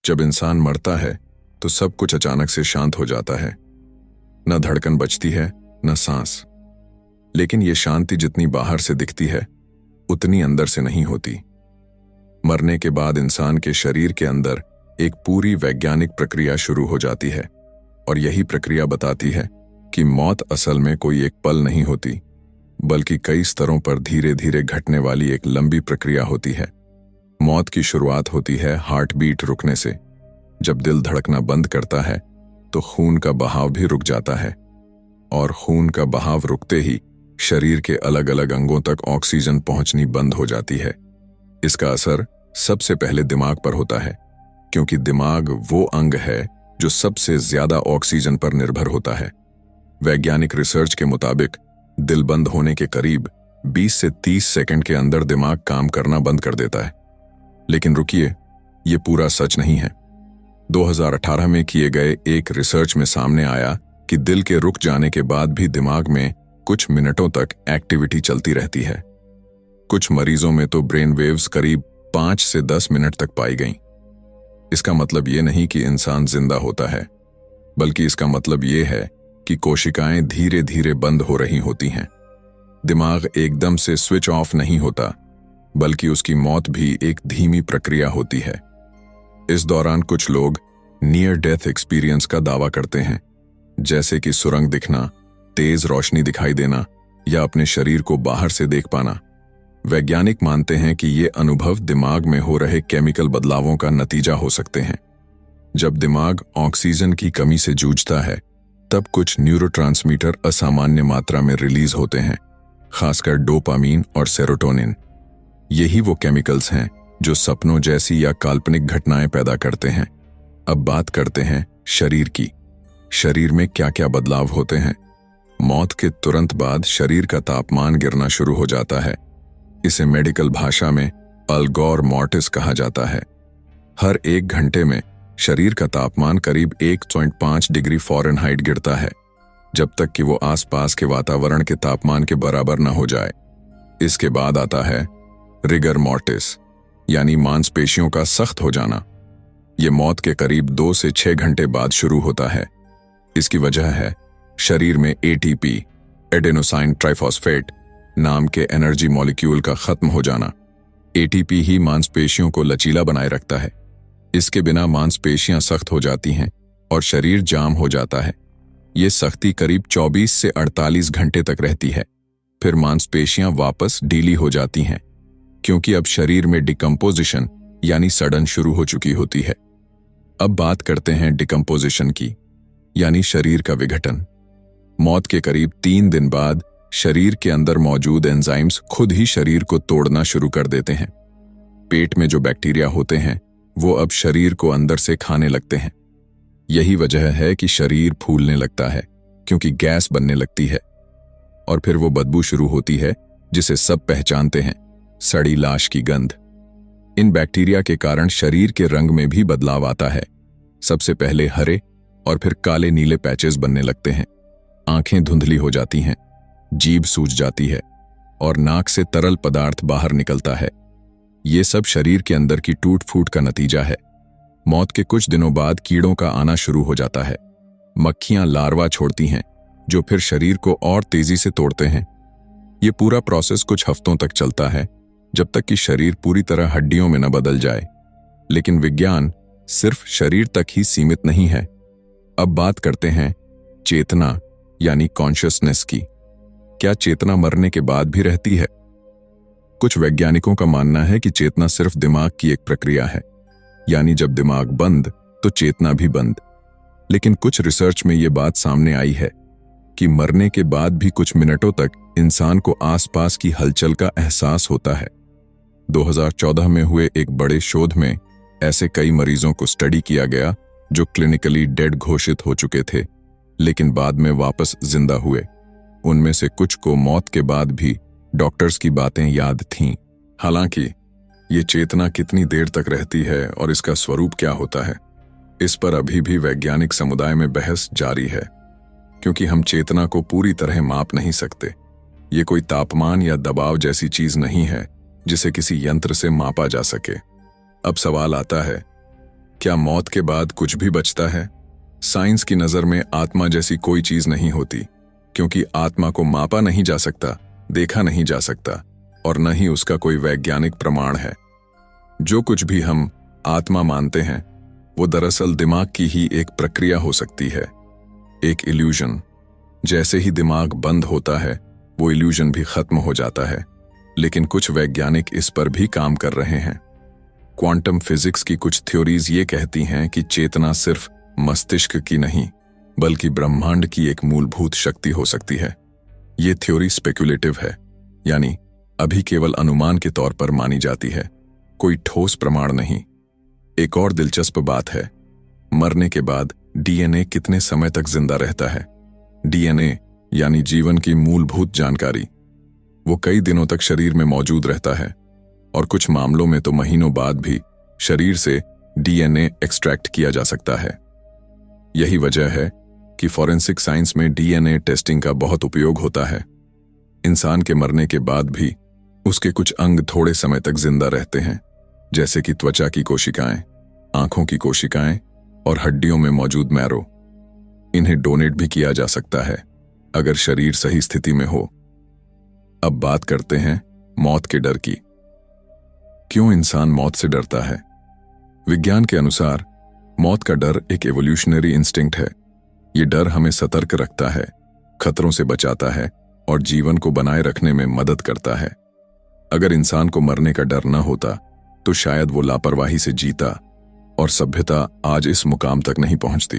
जब इंसान मरता है तो सब कुछ अचानक से शांत हो जाता है। न धड़कन बचती है, न सांस। लेकिन ये शांति जितनी बाहर से दिखती है उतनी अंदर से नहीं होती। मरने के बाद इंसान के शरीर के अंदर एक पूरी वैज्ञानिक प्रक्रिया शुरू हो जाती है, और यही प्रक्रिया बताती है कि मौत असल में कोई एक पल नहीं होती, बल्कि कई स्तरों पर धीरे धीरे घटने वाली एक लंबी प्रक्रिया होती है। मौत की शुरुआत होती है हार्ट बीट रुकने से। जब दिल धड़कना बंद करता है तो खून का बहाव भी रुक जाता है, और खून का बहाव रुकते ही शरीर के अलग अलग अंगों तक ऑक्सीजन पहुंचनी बंद हो जाती है। इसका असर सबसे पहले दिमाग पर होता है, क्योंकि दिमाग वो अंग है जो सबसे ज्यादा ऑक्सीजन पर निर्भर होता है। वैज्ञानिक रिसर्च के मुताबिक दिल बंद होने के करीब 20 से 30 सेकंड के अंदर दिमाग काम करना बंद कर देता है। लेकिन रुकिए, ये पूरा सच नहीं है। 2018 में किए गए एक रिसर्च में सामने आया कि दिल के रुक जाने के बाद भी दिमाग में कुछ मिनटों तक एक्टिविटी चलती रहती है। कुछ मरीजों में तो ब्रेन वेव्स करीब 5 से 10 मिनट तक पाई गईं। इसका मतलब ये नहीं कि इंसान जिंदा होता है, बल्कि इसका मतलब ये है कि कोशिकाएं धीरे धीरे बंद हो रही होती हैं। दिमाग एकदम से स्विच ऑफ नहीं होता, बल्कि उसकी मौत भी एक धीमी प्रक्रिया होती है। इस दौरान कुछ लोग नियर डेथ एक्सपीरियंस का दावा करते हैं, जैसे कि सुरंग दिखना, तेज रोशनी दिखाई देना या अपने शरीर को बाहर से देख पाना। वैज्ञानिक मानते हैं कि ये अनुभव दिमाग में हो रहे केमिकल बदलावों का नतीजा हो सकते हैं। जब दिमाग ऑक्सीजन की कमी से जूझता है, तब कुछ न्यूरोट्रांसमीटर असामान्य मात्रा में रिलीज होते हैं, खासकर डोपामीन और सेरोटोनिन। यही वो केमिकल्स हैं जो सपनों जैसी या काल्पनिक घटनाएं पैदा करते हैं। अब बात करते हैं शरीर की। शरीर में क्या क्या बदलाव होते हैं। मौत के तुरंत बाद शरीर का तापमान गिरना शुरू हो जाता है। इसे मेडिकल भाषा में अल्गोर मॉर्टिस कहा जाता है। हर 1 घंटे में शरीर का तापमान करीब 1.5 डिग्री फ़ारेनहाइट गिरता है, जब तक कि वो आसपास के वातावरण के तापमान के बराबर न हो जाए। इसके बाद आता है रिगर मॉर्टिस, यानी मांसपेशियों का सख्त हो जाना। ये मौत के करीब 2 से 6 घंटे बाद शुरू होता है। इसकी वजह है शरीर में ATP, एडेनोसाइन ट्राइफॉस्फेट नाम के एनर्जी मॉलिक्यूल का खत्म हो जाना। ATP ही मांसपेशियों को लचीला बनाए रखता है। इसके बिना मांसपेशियां सख्त हो जाती हैं और शरीर जाम हो जाता है। ये सख्ती करीब 24 से 48 घंटे तक रहती है। फिर मांसपेशियां वापस ढीली हो जाती हैं, क्योंकि अब शरीर में डिकम्पोजिशन यानी सड़न शुरू हो चुकी होती है। अब बात करते हैं डिकम्पोजिशन की, यानी शरीर का विघटन। मौत के करीब 3 दिन बाद शरीर के अंदर मौजूद एंजाइम्स खुद ही शरीर को तोड़ना शुरू कर देते हैं। पेट में जो बैक्टीरिया होते हैं वो अब शरीर को अंदर से खाने लगते हैं। यही वजह है कि शरीर फूलने लगता है, क्योंकि गैस बनने लगती है। और फिर वो बदबू शुरू होती है जिसे सब पहचानते हैं, सड़ी लाश की गंध। इन बैक्टीरिया के कारण शरीर के रंग में भी बदलाव आता है। सबसे पहले हरे और फिर काले नीले पैचेस बनने लगते हैं। आंखें धुंधली हो जाती हैं, जीभ सूज जाती है और नाक से तरल पदार्थ बाहर निकलता है। ये सब शरीर के अंदर की टूट फूट का नतीजा है। मौत के कुछ दिनों बाद कीड़ों का आना शुरू हो जाता है। मक्खियां लार्वा छोड़ती हैं, जो फिर शरीर को और तेजी से तोड़ते हैं। ये पूरा प्रोसेस कुछ हफ्तों तक चलता है, जब तक कि शरीर पूरी तरह हड्डियों में न बदल जाए। लेकिन विज्ञान सिर्फ शरीर तक ही सीमित नहीं है। अब बात करते हैं चेतना यानी कॉन्शियसनेस की। क्या चेतना मरने के बाद भी रहती है? कुछ वैज्ञानिकों का मानना है कि चेतना सिर्फ दिमाग की एक प्रक्रिया है, यानी जब दिमाग बंद तो चेतना भी बंद। लेकिन कुछ रिसर्च में यह बात सामने आई है कि मरने के बाद भी कुछ मिनटों तक इंसान को आसपास की हलचल का एहसास होता है। 2014 में हुए एक बड़े शोध में ऐसे कई मरीजों को स्टडी किया गया जो क्लिनिकली डेड घोषित हो चुके थे, लेकिन बाद में वापस जिंदा हुए। उनमें से कुछ को मौत के बाद भी डॉक्टर्स की बातें याद थीं। हालांकि ये चेतना कितनी देर तक रहती है और इसका स्वरूप क्या होता है, इस पर अभी भी वैज्ञानिक समुदाय में बहस जारी है, क्योंकि हम चेतना को पूरी तरह माप नहीं सकते। ये कोई तापमान या दबाव जैसी चीज नहीं है जिसे किसी यंत्र से मापा जा सके। अब सवाल आता है, क्या मौत के बाद कुछ भी बचता है? साइंस की नजर में आत्मा जैसी कोई चीज नहीं होती, क्योंकि आत्मा को मापा नहीं जा सकता, देखा नहीं जा सकता और न ही उसका कोई वैज्ञानिक प्रमाण है। जो कुछ भी हम आत्मा मानते हैं वो दरअसल दिमाग की ही एक प्रक्रिया हो सकती है, एक इल्यूजन। जैसे ही दिमाग बंद होता है वो इल्यूजन भी खत्म हो जाता है। लेकिन कुछ वैज्ञानिक इस पर भी काम कर रहे हैं। क्वांटम फिजिक्स की कुछ थ्योरीज ये कहती हैं कि चेतना सिर्फ मस्तिष्क की नहीं बल्कि ब्रह्मांड की एक मूलभूत शक्ति हो सकती है। ये थ्योरी स्पेक्युलेटिव है, यानी अभी केवल अनुमान के तौर पर मानी जाती है, कोई ठोस प्रमाण नहीं। एक और दिलचस्प बात है, मरने के बाद डीएनए कितने समय तक जिंदा रहता है। डीएनए यानी जीवन की मूलभूत जानकारी, वो कई दिनों तक शरीर में मौजूद रहता है और कुछ मामलों में तो महीनों बाद भी शरीर से डीएनए एक्सट्रैक्ट किया जा सकता है। यही वजह है कि फॉरेंसिक साइंस में डीएनए टेस्टिंग का बहुत उपयोग होता है। इंसान के मरने के बाद भी उसके कुछ अंग थोड़े समय तक जिंदा रहते हैं, जैसे कि त्वचा की कोशिकाएं, आंखों की कोशिकाएं और हड्डियों में मौजूद मैरो। इन्हें डोनेट भी किया जा सकता है अगर शरीर सही स्थिति में हो। अब बात करते हैं मौत के डर की। क्यों इंसान मौत से डरता है? विज्ञान के अनुसार मौत का डर एक एवोल्यूशनरी इंस्टिंक्ट है। ये डर हमें सतर्क रखता है, खतरों से बचाता है और जीवन को बनाए रखने में मदद करता है। अगर इंसान को मरने का डर न होता तो शायद वो लापरवाही से जीता और सभ्यता आज इस मुकाम तक नहीं पहुंचती।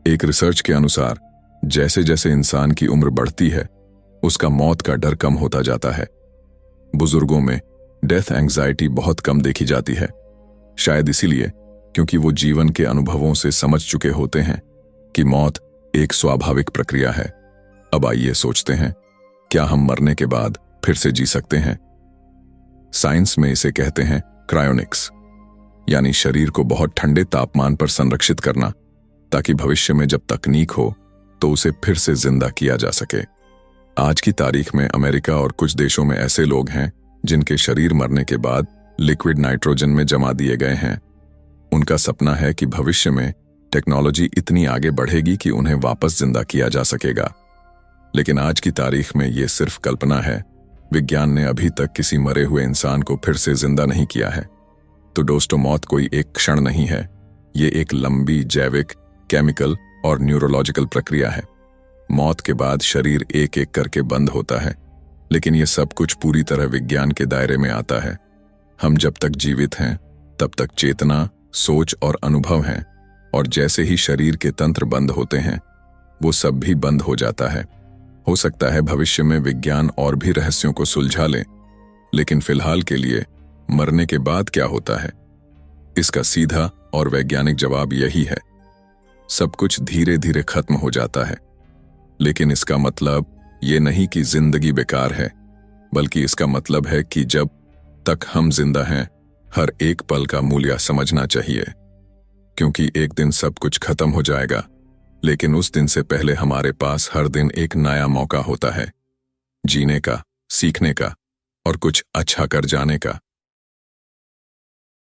एक रिसर्च के अनुसार जैसे जैसे इंसान की उम्र बढ़ती है उसका मौत का डर कम होता जाता है। बुजुर्गों में डेथ एंग्जाइटी बहुत कम देखी जाती है, शायद इसीलिए क्योंकि वो जीवन के अनुभवों से समझ चुके होते हैं कि मौत एक स्वाभाविक प्रक्रिया है। अब आइए सोचते हैं, क्या हम मरने के बाद फिर से जी सकते हैं? साइंस में इसे कहते हैं क्रायोनिक्स, यानी शरीर को बहुत ठंडे तापमान पर संरक्षित करना, ताकि भविष्य में जब तकनीक हो तो उसे फिर से जिंदा किया जा सके। आज की तारीख में अमेरिका और कुछ देशों में ऐसे लोग हैं जिनके शरीर मरने के बाद लिक्विड नाइट्रोजन में जमा दिए गए हैं। उनका सपना है कि भविष्य में टेक्नोलॉजी इतनी आगे बढ़ेगी कि उन्हें वापस जिंदा किया जा सकेगा। लेकिन आज की तारीख में ये सिर्फ कल्पना है। विज्ञान ने अभी तक किसी मरे हुए इंसान को फिर से जिंदा नहीं किया है। तो दोस्तों, मौत कोई एक क्षण नहीं है, ये एक लंबी जैविक, केमिकल और न्यूरोलॉजिकल प्रक्रिया है। मौत के बाद शरीर एक एक करके बंद होता है, लेकिन ये सब कुछ पूरी तरह विज्ञान के दायरे में आता है। हम जब तक जीवित हैं तब तक चेतना, सोच और अनुभव हैं, और जैसे ही शरीर के तंत्र बंद होते हैं वो सब भी बंद हो जाता है। हो सकता है भविष्य में विज्ञान और भी रहस्यों को सुलझा ले, लेकिन फिलहाल के लिए मरने के बाद क्या होता है, इसका सीधा और वैज्ञानिक जवाब यही है, सब कुछ धीरे धीरे खत्म हो जाता है। लेकिन इसका मतलब ये नहीं कि जिंदगी बेकार है, बल्कि इसका मतलब है कि जब तक हम जिंदा हैं हर एक पल का मूल्य समझना चाहिए, क्योंकि एक दिन सब कुछ खत्म हो जाएगा, लेकिन उस दिन से पहले हमारे पास हर दिन एक नया मौका होता है, जीने का, सीखने का और कुछ अच्छा कर जाने का।